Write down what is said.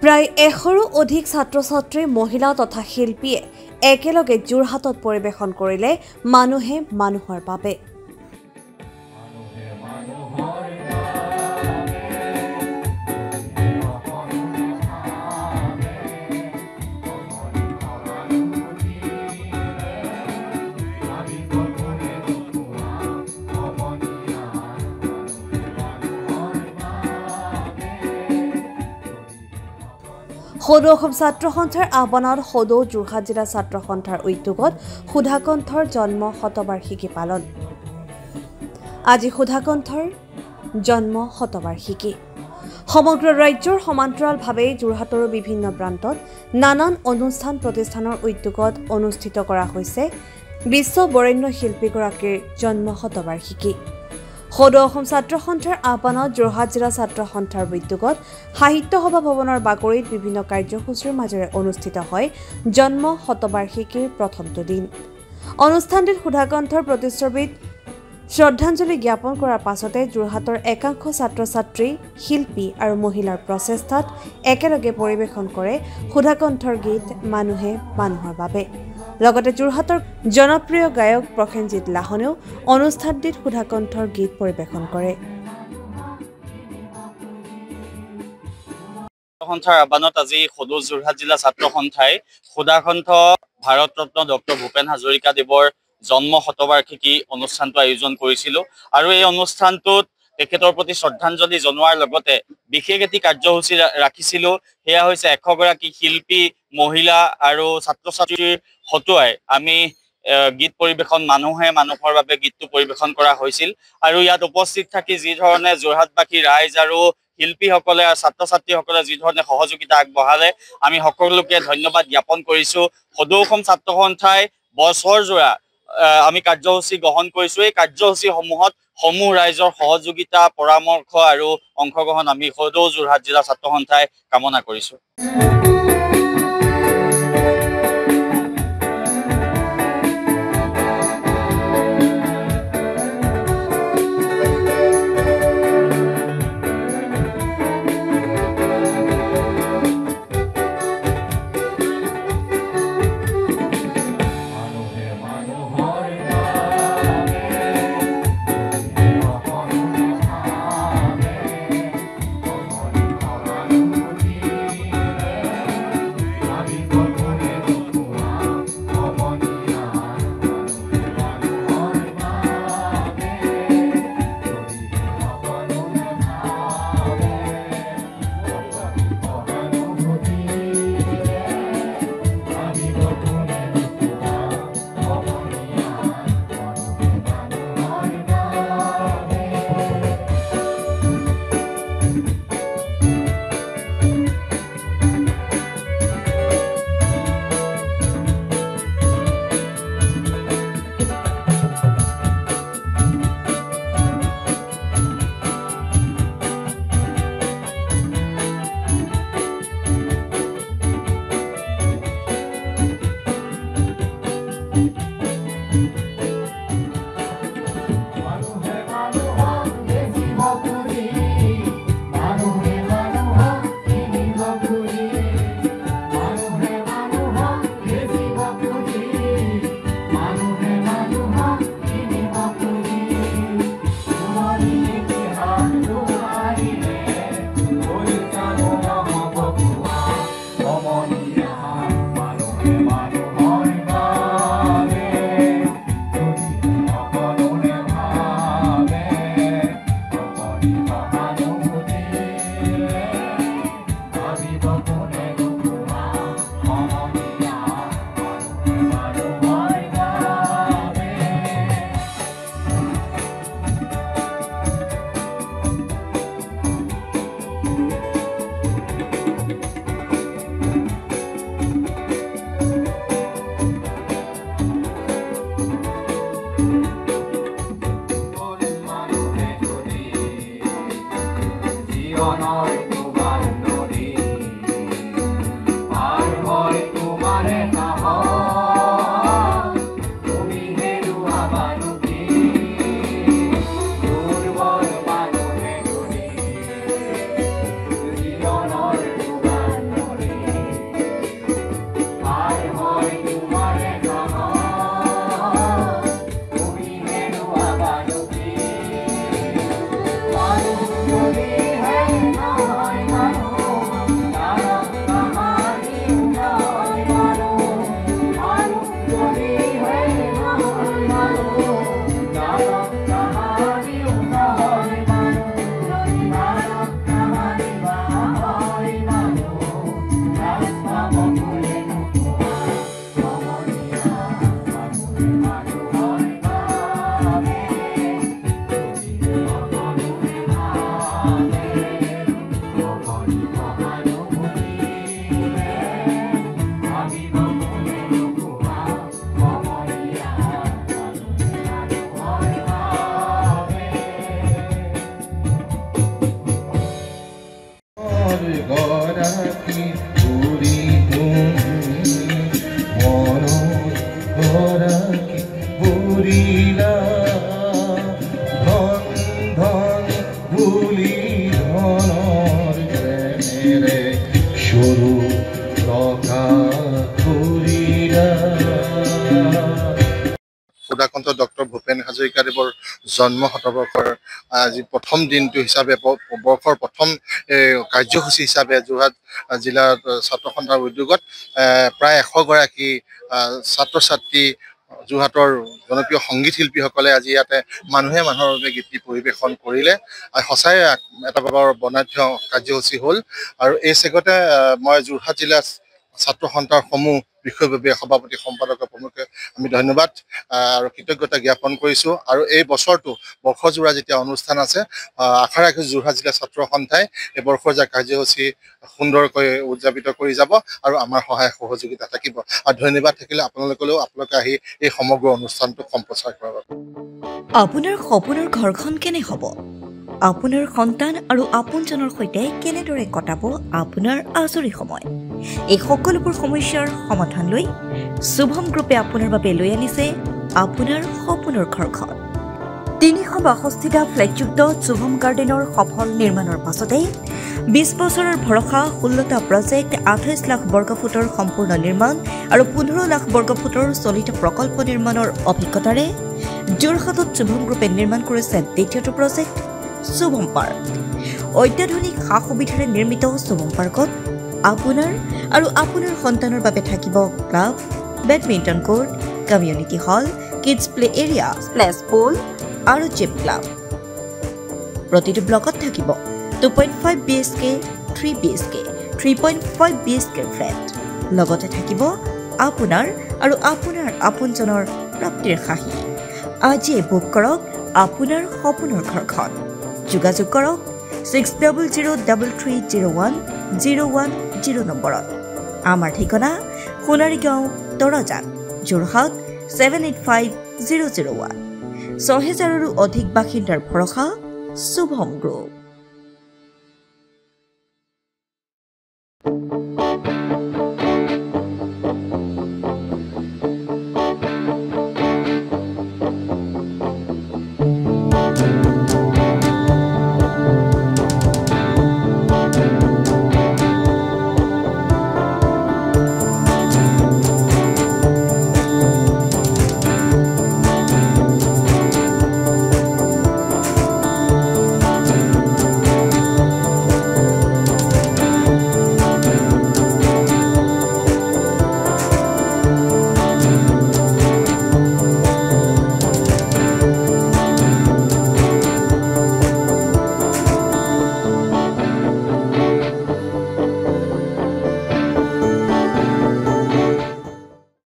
প্ৰায় 100ৰো অধিক ছাত্ৰ-ছাত্ৰী মহিলা তথা শিল্পীয়ে একেলগে যোৰহাটত পৰিৱেশন কৰিলে মানুহে মানুহৰ বাবে। সদৌ অসম ছাত্ৰ সন্থাৰ আহ্বানত সদৌ যোৰহাট জিলা ছাত্ৰ সন্থাৰ উদ্যোগত সুধাকণ্ঠৰ জন্ম শতবাৰ্ষিকী পালন। আজি সুধাকণ্ঠৰ জন্ম শতবাৰ্ষিকী। সমগ্ৰ ৰাজ্যৰ সমান্তৰালভাৱে যোৰহাটৰো বিভিন্ন প্ৰান্তত নানান অনুষ্ঠান প্ৰতিষ্ঠানৰ উদ্যোগত অনুষ্ঠিত কৰা হৈছে বিশ্ব বৰেণ্য শিল্পীগৰাকীৰ জন্ম শতবাৰ্ষিকী। সদৌ অসম ছাত্ৰ সন্থাৰ আহ্বানত যোৰহাট জিলা ছাত্ৰ সন্থাৰ উদ্যোগত সাহিত্য সভা ভৱনৰ বাগৰিত বিভিন্ন কাৰ্যসূচীৰ মাজেৰে অনুষ্ঠিত হয় জন্ম শতবাৰ্ষিকীৰ প্ৰথমটো দিন। অনুষ্ঠানটিত সুধাকণ্ঠৰ প্ৰতিচ্ছবিত শ্ৰদ্ধাঞ্জলি জ্ঞাপন কৰাৰ পাছতে যোৰহাটৰ একাংশ ছাত্ৰ-ছাত্ৰী, শিল্পী আৰু মহিলাৰ প্ৰচেষ্টাত একেলগে পৰিৱেশন কৰে সুধাকণ্ঠৰ গীত মানুহে মানুহৰ বাবে। লগতে যোৰহাটৰ জনপ্ৰিয় গায়ক প্ৰসেনজিৎ লাহনেও অনুষ্ঠানটিত সুধাকণ্ঠৰ গীত পৰিৱেশন কৰে। সন্থাৰ আহ্বানত আজি সদৌ যোৰহাট জিলা ছাত্ৰ সন্থাই সুধাকণ্ঠ ভাৰত ৰত্ন ডক্টৰ ভূপেন হাজৰিকা দেৱৰ জন্ম শতবাৰ্ষিকী অনুষ্ঠানটো আয়োজন কৰিছিলোঁ আৰু এই অনুষ্ঠানটোত তেখেতৰ প্ৰতি শ্ৰদ্ধাঞ্জলি জনোৱাৰ লগতে বিশেষ এটি কাৰ্যসূচী ৰাখিছিলোঁ। সেয়া হৈছে 100 গৰাকী শিল্পী, মহিলা আৰু ছাত্ৰ ছাত্ৰীৰ হতুৱাই আমি গীত পৰিৱেশন মানুহে মানুহৰ বাবে গীতটো পৰিৱেশন কৰা হৈছিল আৰু ইয়াত উপস্থিত থাকি যি ধৰণে যোৰহাটবাসী ৰাইজ আৰু শিল্পীসকলে আৰু ছাত্ৰ ছাত্ৰীসকলে যি ধৰণে সহযোগিতা আগবঢ়ালে আমি সকলোকে ধন্যবাদ জ্ঞাপন কৰিছোঁ। সদৌ অসম ছাত্ৰ সন্থাই বছৰজোৰা আমি কাৰ্যসূচী গ্ৰহণ কৰিছোঁ। এই কাৰ্যসূচীসমূহত সমূহ ৰাইজৰ সহযোগিতা, পৰামৰ্শ আৰু অংশগ্ৰহণ আমি সদৌ যোৰহাট জিলা ছাত্ৰ সন্থাই কামনা কৰিছোঁ। গৰাকী বুঢ়ী তুমি মনৰ গৰাকী বুঢ়ীলা ধন ধন বুলি ধনৰ প্ৰেমেৰে সৰু টকা কৰিলা। সুধাকণ্ঠ ডক্টৰ ভূপেন হাজৰিকাদেৱৰ জন্ম শতবৰ্ষৰ আজি প্ৰথম দিনটো হিচাপে বৰ্ষৰ প্ৰথম কাৰ্যসূচী হিচাপে যোৰহাট জিলা ছাত্ৰ সন্থাৰ উদ্যোগত প্ৰায় 100 গৰাকী ছাত্ৰ ছাত্ৰী যোৰহাটৰ জনপ্ৰিয় সংগীত শিল্পীসকলে আজি ইয়াতে মানুহে মানুহৰ বাবে গীত পৰিৱেশন কৰিলে। সঁচাই এটা বৰ বৰ্ণাঢ্য কাৰ্যসূচী হ'ল। আৰু এই চেগতে মই যোৰহাট জিলা ছাত্ৰ সন্থাৰ সমূহ বিষয়ববীয়া সভাপতি সম্পাদকৰ প্ৰমুখে আমি ধন্যবাদ আৰু কৃতজ্ঞতা জ্ঞাপন কৰিছোঁ। আৰু এই বছৰটো বৰ্ষজোৰা যেতিয়া অনুষ্ঠান আছে আশা ৰাখিছোঁ যোৰহাট জিলা ছাত্ৰ সন্থাই এই বৰ্ষজোৰা কাৰ্যসূচী সুন্দৰকৈ উদযাপিত কৰি যাব আৰু আমাৰ সহায় সহযোগিতা থাকিব। আৰু ধন্যবাদ থাকিলে আপোনালোকলৈও, আপোনালোকে আহি এই সমগ্ৰ অনুষ্ঠানটো সম্প্ৰচাৰ কৰাৰ বাবে। আপোনাৰ সপোনৰ ঘৰখন কেনে হ'ব? আপোনাৰ সন্তান আৰু আপোনজনৰ সৈতে কেনেদৰে কটাব আপোনাৰ আজৰি সময়? এই সকলোবোৰ সমস্যাৰ সমাধান লৈ শুভম গ্ৰুপে আপোনাৰ বাবে লৈ আনিছে আপোনাৰ সপোনৰ ঘৰখন। 362টা ফ্লেটযুক্ত শুভম গাৰ্ডেনৰ সফল নিৰ্মাণৰ পাছতে 20 বছৰৰ ভৰসা 16টা প্ৰজেক্ট 28 লাখ বৰ্গফুটৰ সম্পূৰ্ণ নিৰ্মাণ আৰু 15 লাখ বৰ্গফুটৰ চলিত প্ৰকল্প নিৰ্মাণৰ অভিজ্ঞতাৰে যোৰহাটত শুভম গ্ৰুপে নিৰ্মাণ কৰিছে দ্বিতীয়টো প্ৰজেক্ট শুভম পাৰ্ক। অত্যাধুনিক সা সুবিধাৰে নিৰ্মিত শুভম পাৰ্কত আপোনাৰ আৰু আপোনাৰ সন্তানৰ বাবে থাকিব club, badminton court, community hall, kids play area, splash pool আৰু জিম ক্লাব। প্ৰতিটো ব্লকত থাকিব 2.5 BHK, 3 BHK, 3.5 BHK ফ্লেট। লগতে থাকিব আপোনাৰ আৰু আপোনাৰ আপোনজনৰ প্ৰাপ্তিৰ হাঁহি। আজিয়ে বুক কৰক আপোনাৰ সপোনৰ ঘৰখন। যোগাযোগ কৰক 6003301010 নম্বৰত। আমাৰ ঠিকনা সোণাৰীগাঁও, তৰাজান, যোৰহাট 785001। 6000ৰো অধিক বাসিন্দাৰ ভৰসা শুভম গ্ৰুপ।